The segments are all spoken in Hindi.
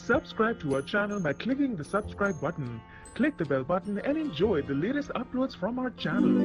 Subscribe to our channel by clicking the subscribe button. Click the bell button and enjoy the latest uploads from our channel.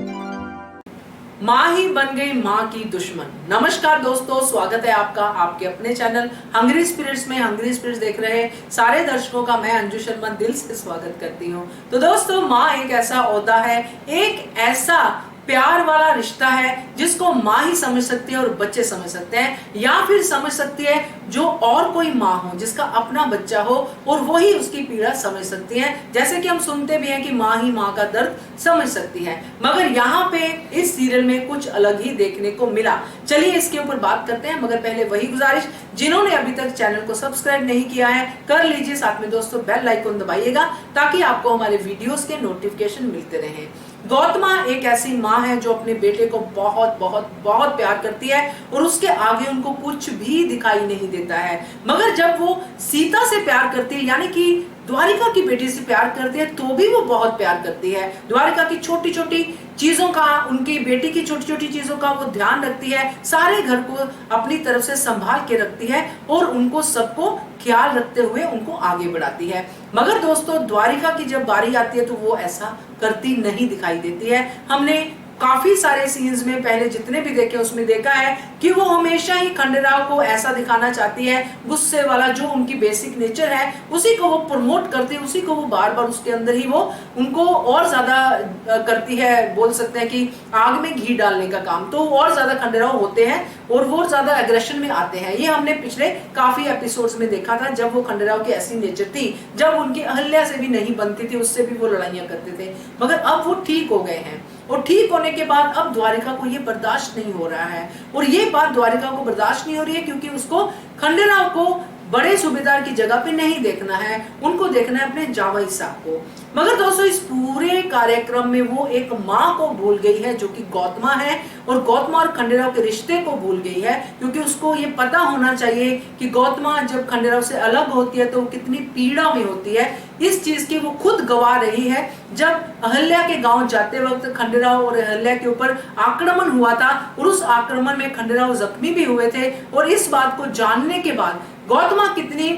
माँ ही बन गई माँ की दुश्मन। नमस्कार दोस्तों, स्वागत है आपका आपके अपने चैनल हंग्री स्पिरिट्स में। हंग्री स्पिरिट्स देख रहे सारे दर्शकों का मैं अंजू शर्मा दिल से स्वागत करती हूँ। तो दोस्तों, माँ एक ऐसा ओहदा है, एक ऐसा प्यार वाला रिश्ता है जिसको माँ ही समझ सकती है और बच्चे समझ सकते हैं, या फिर समझ सकती है जो और कोई माँ हो जिसका अपना बच्चा हो और वो ही उसकी पीड़ा समझ सकती है। जैसे कि हम सुनते भी हैं कि माँ ही माँ का दर्द समझ सकती है, मगर यहाँ पे इस सीरियल में कुछ अलग ही देखने को मिला। चलिए इसके ऊपर बात करते हैं, मगर पहले वही गुजारिश, जिन्होंने अभी तक चैनल को सब्सक्राइब नहीं किया है कर लीजिए। साथ में दोस्तों बेल आइकन दबाइएगा ताकि आपको हमारे वीडियोस के नोटिफिकेशन मिलते रहें। गौतमा एक ऐसी माँ है जो अपने बेटे को बहुत बहुत बहुत प्यार करती है और उसके आगे उनको कुछ भी दिखाई नहीं देता है। मगर जब वो सीता से प्यार करती है, यानी कि द्वारिका की बेटी से प्यार करती है, तो भी वो बहुत प्यार करती है। द्वारिका की छोटी छोटी चीजों का, उनकी बेटी की छोटी छोटी चीजों का वो ध्यान रखती है, सारे घर को अपनी तरफ से संभाल के रखती है और उनको सबको ख्याल रखते हुए उनको आगे बढ़ाती है। मगर दोस्तों, द्वारिका की जब बारी आती है तो वो ऐसा करती नहीं दिखाई देती है। हमने काफी सारे सीन्स में पहले जितने भी देखे उसमें देखा है कि वो हमेशा ही खंडेराव को ऐसा दिखाना चाहती है, गुस्से वाला, जो उनकी बेसिक नेचर है उसी को वो प्रमोट करती है, उसी को वो बार बार उसके अंदर ही वो उनको और ज्यादा करती है। बोल सकते हैं कि आग में घी डालने का काम, तो और ज्यादा खंडेराव होते हैं और वो ज्यादा एग्रेशन में आते हैं। ये हमने पिछले काफी एपिसोड्स में देखा था, जब वो खंडेराव की ऐसी नेचर थी, जब उनकी अहल्या से भी नहीं बनती थी, उससे भी वो लड़ाइयां करते थे। मगर अब वो ठीक हो गए हैं और ठीक होने के बाद अब द्वारिका को ये बर्दाश्त नहीं हो रहा है, और ये बात द्वारिका को बर्दाश्त नहीं हो रही है क्योंकि उसको खंडेराव को बड़े सूबेदार की जगह पे नहीं देखना है, उनको देखना है अपने जावई साहब को। मगर दोस्तों, इस पूरे कार्यक्रम में वो एक माँ को भूल गई है जो कि गौतमा है, और गौतमा और खंडेराव के रिश्ते को भूल गई है, क्योंकि उसको ये पता होना चाहिए कि गौतमा जब खंडेराव से अलग होती है तो वो कितनी पीड़ा में होती है। इस चीज की वो खुद गवाह रही है। जब अहल्या के गांव जाते वक्त खंडेराव और अहल्या के ऊपर आक्रमण हुआ था और उस आक्रमण में खंडेराव जख्मी भी हुए थे, और इस बात को जानने के बाद गौतमा कितनी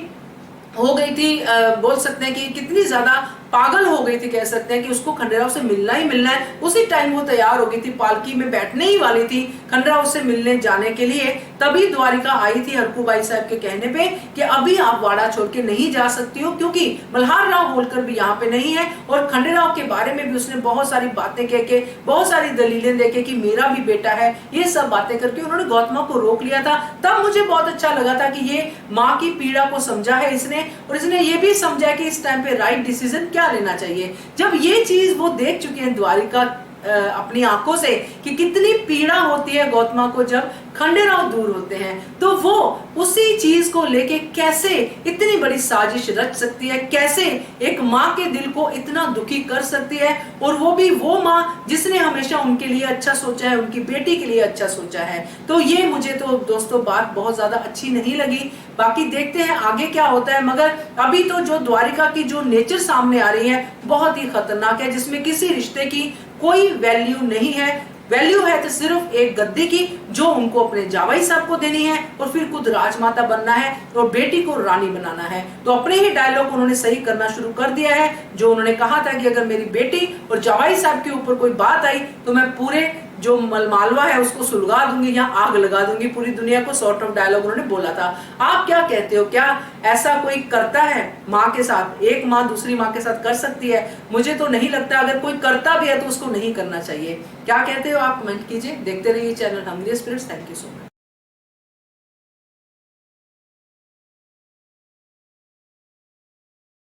हो गई थी, बोल सकते हैं कि कितनी ज्यादा पागल हो गई थी, कह सकते हैं कि उसको खंडेराव से मिलना ही मिलना है। उसी टाइम वो तैयार हो गई थी, पालकी में बैठने ही वाली थी खंडेराव से मिलने जाने के लिए। तभी द्वारिका आई थी हरकूबाई साहब के कहने पे कि अभी आप वाड़ा छोड़ के नहीं जा सकती हो, क्योंकि मल्हार राव होलकर भी यहाँ पे नहीं है। और खंडेराव के बारे में भी उसने बहुत सारी बातें कह के, बहुत सारी दलीलें देके कि मेरा भी बेटा है, ये सब बातें करके उन्होंने गौतमा को रोक लिया था। तब मुझे बहुत अच्छा लगा था कि ये माँ की पीड़ा को समझा है इसने, और इसने ये भी समझा कि इस टाइम पे राइट डिसीजन क्या लेना चाहिए। जब ये चीज वो देख चुके हैं द्वारिका अपनी आंखों से कि कितनी पीड़ा होती है गौतमा को जब खंडेराव दूर होते हैं, तो वो उसी चीज को लेके कैसे इतनी बड़ी साजिश रच सकती है, कैसे एक माँ के दिल को इतना दुखी कर सकती है, और वो भी वो माँ जिसने हमेशा उनके लिए अच्छा सोचा है, उनकी बेटी के लिए अच्छा सोचा है। तो ये मुझे तो दोस्तों बात बहुत ज्यादा अच्छी नहीं लगी। बाकी देखते हैं आगे क्या होता है, मगर अभी तो जो द्वारिका की जो नेचर सामने आ रही है बहुत ही खतरनाक है, जिसमें किसी रिश्ते की कोई वैल्यू नहीं है। वैल्यू है तो सिर्फ एक गद्दी की, जो उनको अपने जावाई साहब को देनी है, और फिर खुद राजमाता बनना है और बेटी को रानी बनाना है। तो अपने ही डायलॉग उन्होंने सही करना शुरू कर दिया है, जो उन्होंने कहा था कि अगर मेरी बेटी और जावाई साहब के ऊपर कोई बात आई तो मैं पूरे जो मालवा है उसको सुलगा दूंगी या आग लगा दूंगी पूरी दुनिया को, सॉर्ट ऑफ डायलॉग उन्होंने बोला था। आप क्या कहते हो, क्या ऐसा कोई करता है माँ के साथ? एक माँ दूसरी माँ के साथ कर सकती है? मुझे तो नहीं लगता। अगर कोई करता भी है तो उसको नहीं करना चाहिए। क्या कहते हो आप, कमेंट कीजिए। देखते रहिए channel hungry spirits. Thank you so much.